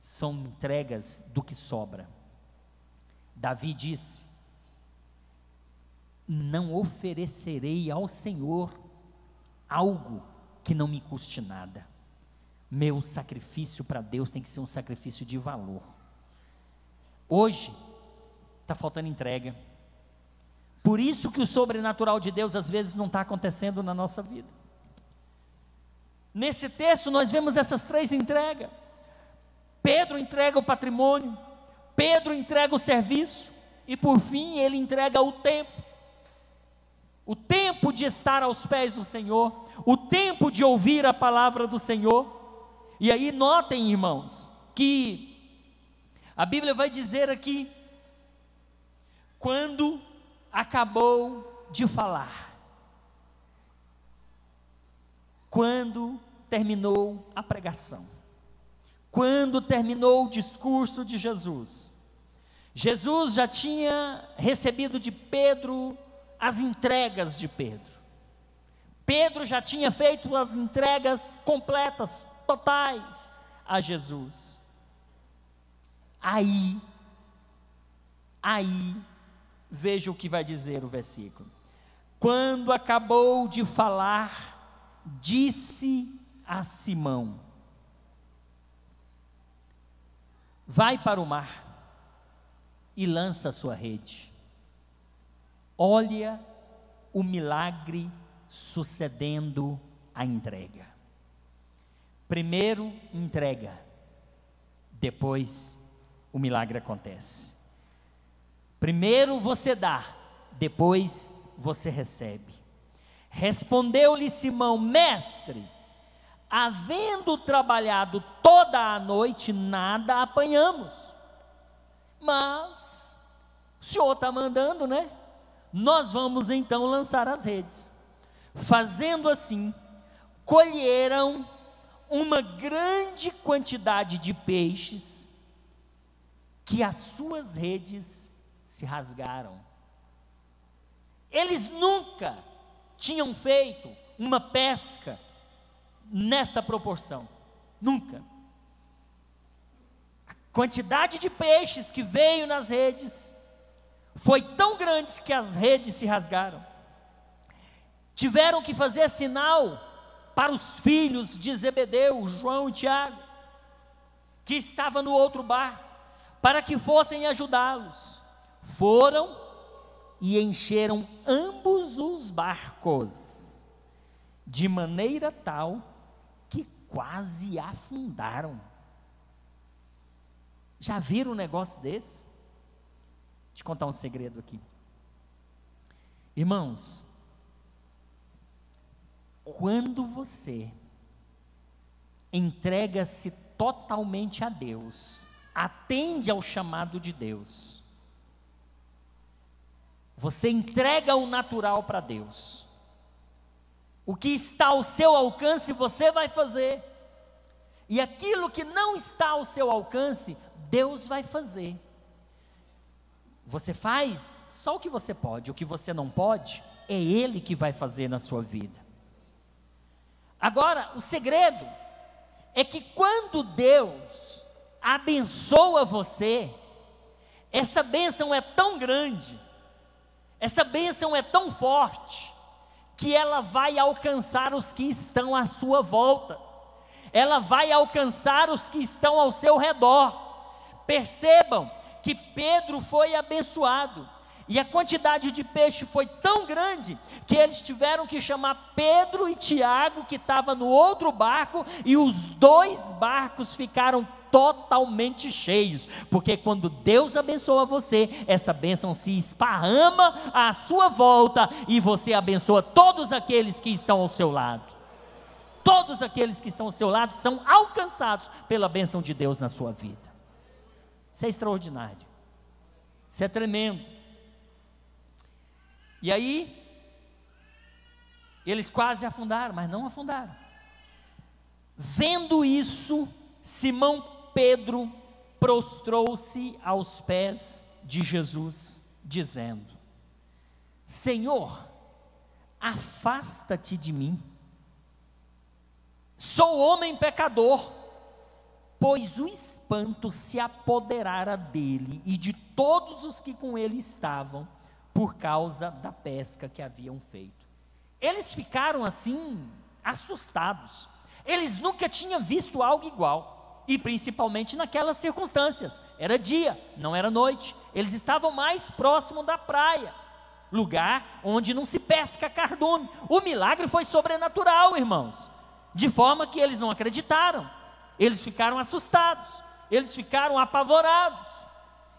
são entregas do que sobra. Davi disse: não oferecerei ao Senhor algo que não me custe nada. Meu sacrifício para Deus tem que ser um sacrifício de valor. Hoje está faltando entrega. Por isso que o sobrenatural de Deus às vezes não está acontecendo na nossa vida. Nesse texto nós vemos essas 3 entregas. Pedro entrega o patrimônio, Pedro entrega o serviço, e por fim ele entrega o tempo. O tempo de estar aos pés do Senhor, o tempo de ouvir a palavra do Senhor. E aí notem, irmãos, que A Bíblia vai dizer aqui, quando acabou de falar, quando terminou a pregação, quando terminou o discurso de Jesus, Jesus já tinha recebido de Pedro as entregas de Pedro. Pedro já tinha feito as entregas completas, totais a Jesus. Aí, veja o que vai dizer o versículo. Quando acabou de falar, disse a Simão: vai para o mar e lança a sua rede. Olha o milagre sucedendo a entrega. Primeiro entrega, depois o milagre acontece. Primeiro você dá, depois você recebe. Respondeu-lhe Simão: mestre, havendo trabalhado toda a noite, nada apanhamos, mas o Senhor está mandando, né? Nós vamos então lançar as redes. Fazendo assim, colheram uma grande quantidade de peixes, que as suas redes se rasgaram. Eles nunca tinham feito uma pesca nesta proporção, nunca. A quantidade de peixes que veio nas redes foi tão grande que as redes se rasgaram. Tiveram que fazer sinal para os filhos de Zebedeu, João e Tiago, que estavam no outro barco, para que fossem ajudá-los. Foram e encheram ambos os barcos, de maneira tal que quase afundaram. Já viram um negócio desse? Deixa eu contar um segredo aqui. Irmãos, quando você entrega-se totalmente a Deus, atende ao chamado de Deus, você entrega o natural para Deus, o que está ao seu alcance você vai fazer, e aquilo que não está ao seu alcance, Deus vai fazer. Você faz só o que você pode, o que você não pode, é Ele que vai fazer na sua vida. Agora, o segredo é que quando Deus abençoa você, essa bênção é tão grande, essa bênção é tão forte, que ela vai alcançar os que estão à sua volta, ela vai alcançar os que estão ao seu redor. Percebam que Pedro foi abençoado, e a quantidade de peixe foi tão grande, que eles tiveram que chamar Pedro e Tiago, que estava no outro barco, e os dois barcos ficaram totalmente cheios, porque quando Deus abençoa você, essa bênção se esparrama à sua volta, e você abençoa todos aqueles que estão ao seu lado. Todos aqueles que estão ao seu lado são alcançados pela bênção de Deus na sua vida. Isso é extraordinário, isso é tremendo. E aí, eles quase afundaram, mas não afundaram. Vendo isso, Simão Pedro prostrou-se aos pés de Jesus, dizendo: Senhor, afasta-te de mim, sou homem pecador. Pois o espanto se apoderara dele e de todos os que com ele estavam, por causa da pesca que haviam feito. Eles ficaram assim, assustados. Eles nunca tinham visto algo igual, e principalmente naquelas circunstâncias. Era dia, não era noite. Eles estavam mais próximo da praia, lugar onde não se pesca cardume. O milagre foi sobrenatural, irmãos, de forma que eles não acreditaram. Eles ficaram assustados, eles ficaram apavorados,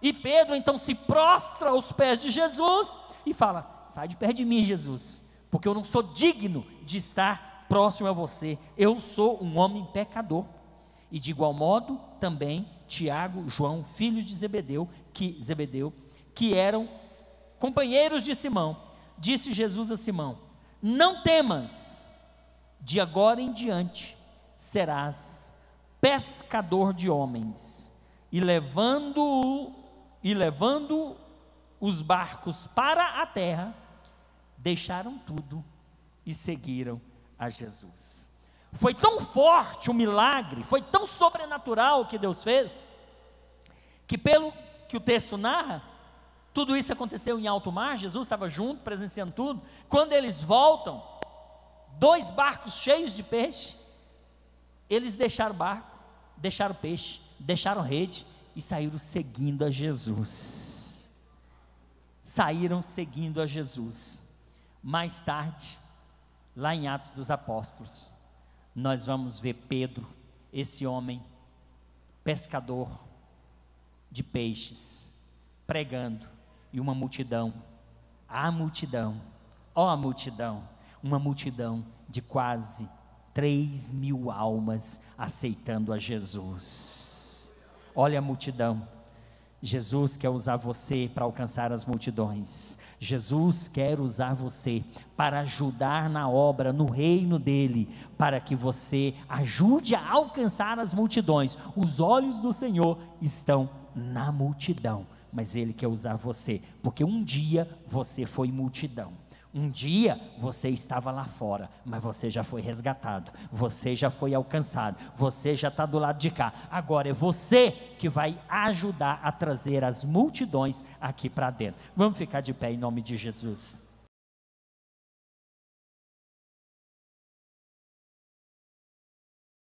e Pedro então se prostra aos pés de Jesus, e fala: sai de perto de mim, Jesus, porque eu não sou digno de estar próximo a você, eu sou um homem pecador. E de igual modo, também Tiago, João, filhos de Zebedeu, que eram companheiros de Simão. Disse Jesus a Simão: não temas, de agora em diante serás pescador de homens. E levando os barcos para a terra, deixaram tudo e seguiram a Jesus. Foi tão forte o milagre, foi tão sobrenatural o que Deus fez, que pelo que o texto narra, tudo isso aconteceu em alto mar. Jesus estava junto, presenciando tudo. Quando eles voltam, 2 barcos cheios de peixe, eles deixaram o barco, deixaram o peixe, deixaram rede e saíram seguindo a Jesus. Saíram seguindo a Jesus. Mais tarde, lá em Atos dos Apóstolos, nós vamos ver Pedro, esse homem pescador de peixes, pregando, e uma multidão, a multidão, uma multidão de quase 3.000 almas aceitando a Jesus. Olha a multidão. Jesus quer usar você para alcançar as multidões. Jesus quer usar você para ajudar na obra, no reino dele, para que você ajude a alcançar as multidões. Os olhos do Senhor estão na multidão, mas ele quer usar você, porque um dia você foi multidão. Um dia você estava lá fora, mas você já foi resgatado, você já foi alcançado, você já está do lado de cá. Agora é você que vai ajudar a trazer as multidões aqui para dentro. Vamos ficar de pé em nome de Jesus.